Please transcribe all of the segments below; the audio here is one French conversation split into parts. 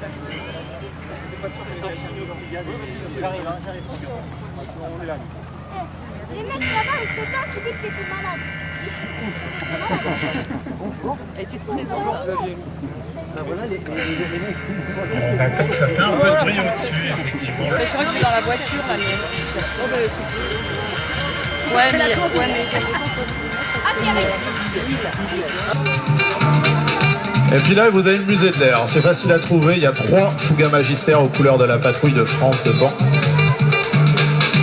Les mecs là-bas, ils te donnent, tu dis que t'es malade. Bonjour. Et tu te présentes. Ben voilà les mecs. Ça fait un peu de bruit au-dessus, effectivement. Je crois qu'il est dans la voiture, la mienne. Ouais, mais... Et puis là, vous avez une musée de l'air. C'est facile à trouver. Il y a 3 Fougas Magistères aux couleurs de la patrouille de France devant.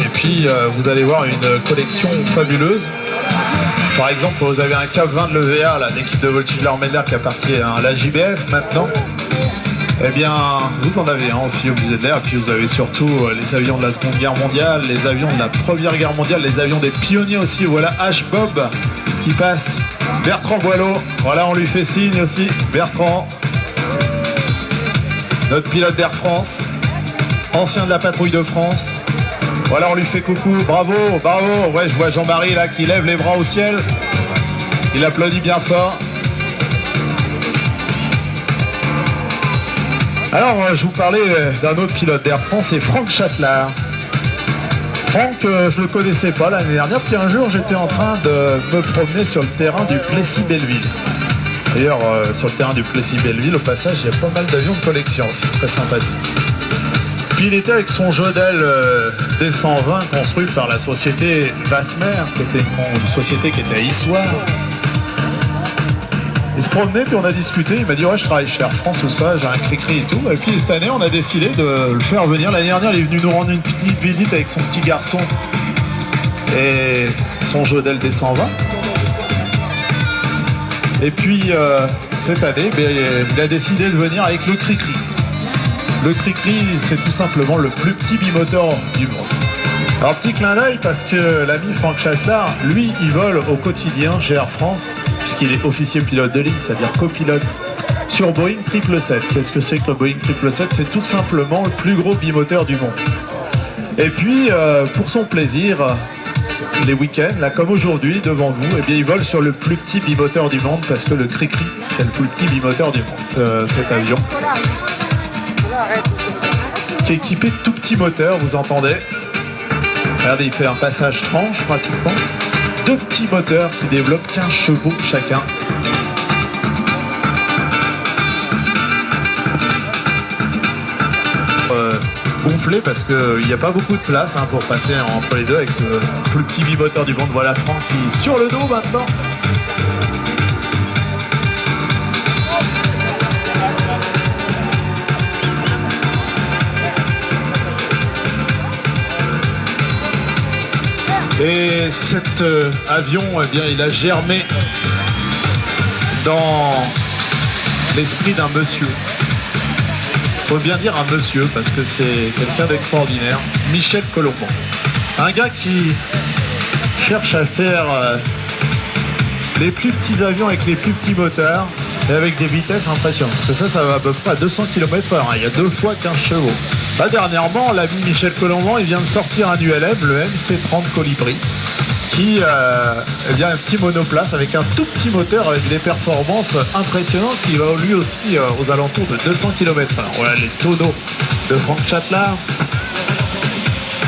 Et puis, vous allez voir une collection fabuleuse. Par exemple, vous avez un Cap 20 de l'EVA, l'équipe de voltige de l'armée de l'air qui appartient à la JBS maintenant. Eh bien, vous en avez un aussi au musée de l'air. Et puis, vous avez surtout les avions de la Seconde Guerre mondiale, les avions de la Première Guerre mondiale, les avions des pionniers aussi. Voilà H-Bob qui passe. Bertrand Boileau, voilà, on lui fait signe aussi. Bertrand, notre pilote d'Air France, ancien de la patrouille de France. Voilà, on lui fait coucou, bravo, bravo. Ouais, je vois Jean-Marie là qui lève les bras au ciel. Il applaudit bien fort. Alors, je vous parlais d'un autre pilote d'Air France, c'est Franck Châtelard. Franck, je le connaissais pas l'année dernière, puis un jour j'étais en train de me promener sur le terrain du Plessis-Belleville. D'ailleurs, sur le terrain du Plessis-Belleville, au passage, il y a pas mal d'avions de collection, c'est très sympathique. Puis il était avec son jeu d'aile D120 construit par la société Vasmer, qui était une société qui était à Issoire. Il se promenait, puis on a discuté, il m'a dit ouais, je travaille chez Air France ou ça, j'ai un cri-cri et tout. Et puis cette année on a décidé de le faire venir. L'année dernière il est venu nous rendre une petite visite avec son petit garçon et son jeu d'aile D120. Et puis cette année il a décidé de venir avec le cri-cri. Le cri-cri c'est tout simplement le plus petit bimoteur du monde. Alors petit clin d'œil parce que l'ami Franck Châtelard, lui il vole au quotidien chez Air France, puisqu'il est officier pilote de ligne, c'est-à-dire copilote sur Boeing 777. Qu'est-ce que c'est que le Boeing 777? C'est tout simplement le plus gros bimoteur du monde. Et puis, pour son plaisir, les week-ends, là comme aujourd'hui, devant vous, eh bien, il vole sur le plus petit bimoteur du monde, parce que le Cri-Cri, c'est le plus petit bimoteur du monde, cet avion. Qui est équipé de tout petits moteurs, vous entendez? Regardez, il fait un passage tranche pratiquement. 2 petits moteurs qui développent 15 chevaux chacun. Gonflé parce qu'il n'y a pas beaucoup de place pour passer entre les deux avec ce plus petit bimoteur du monde. Voilà Franck qui est sur le dos maintenant. Et cet avion, eh bien, il a germé dans l'esprit d'un monsieur. Faut bien dire un monsieur, parce que c'est quelqu'un d'extraordinaire. Michel Colomban. Un gars qui cherche à faire les plus petits avions avec les plus petits moteurs et avec des vitesses impressionnantes. Parce que ça va à peu près à 200 km/h. Il y a 2 fois 15 chevaux. Là, dernièrement, l'ami Michel Colomban, il vient de sortir un ULM, le MC30 Colibri, qui est bien un petit monoplace avec un tout petit moteur avec des performances impressionnantes qui va lui aussi aux alentours de 200 km/h. Voilà les tonneaux de Franck Châtelard.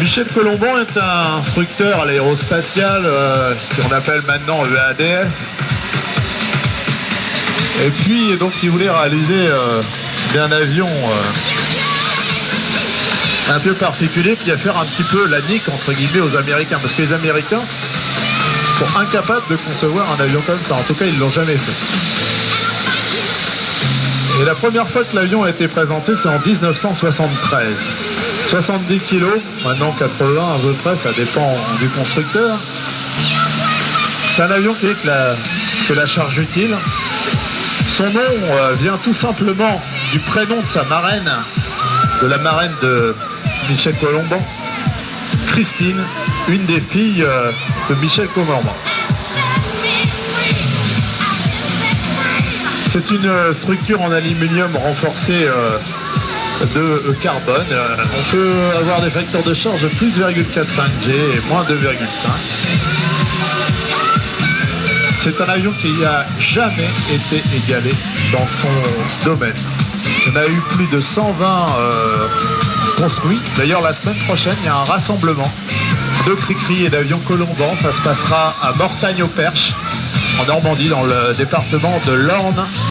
Michel Colomban est un instructeur à l'aérospatiale, qu'on appelle maintenant EADS. Et puis, donc, il voulait réaliser un avion un peu particulier qui va faire un petit peu la nique entre guillemets aux Américains, parce que les Américains sont incapables de concevoir un avion comme ça. En tout cas, ils l'ont jamais fait. Et la première fois que l'avion a été présenté, c'est en 1973. 70 kg, maintenant 80 à peu près, ça dépend du constructeur. C'est un avion qui est que la charge utile. Son nom vient tout simplement du prénom de sa marraine, de la marraine de Michel Colomban, Christine, une des filles de Michel Colomban. C'est une structure en aluminium renforcée de carbone. On peut avoir des facteurs de charge de plus 0,45G et moins 2,5. C'est un avion qui n'a jamais été égalé dans son domaine. Il y en a eu plus de 120 construits. D'ailleurs, la semaine prochaine, il y a un rassemblement de cri-cri et d'avions colombans. Ça se passera à Mortagne-au-Perche, en Normandie, dans le département de l'Orne.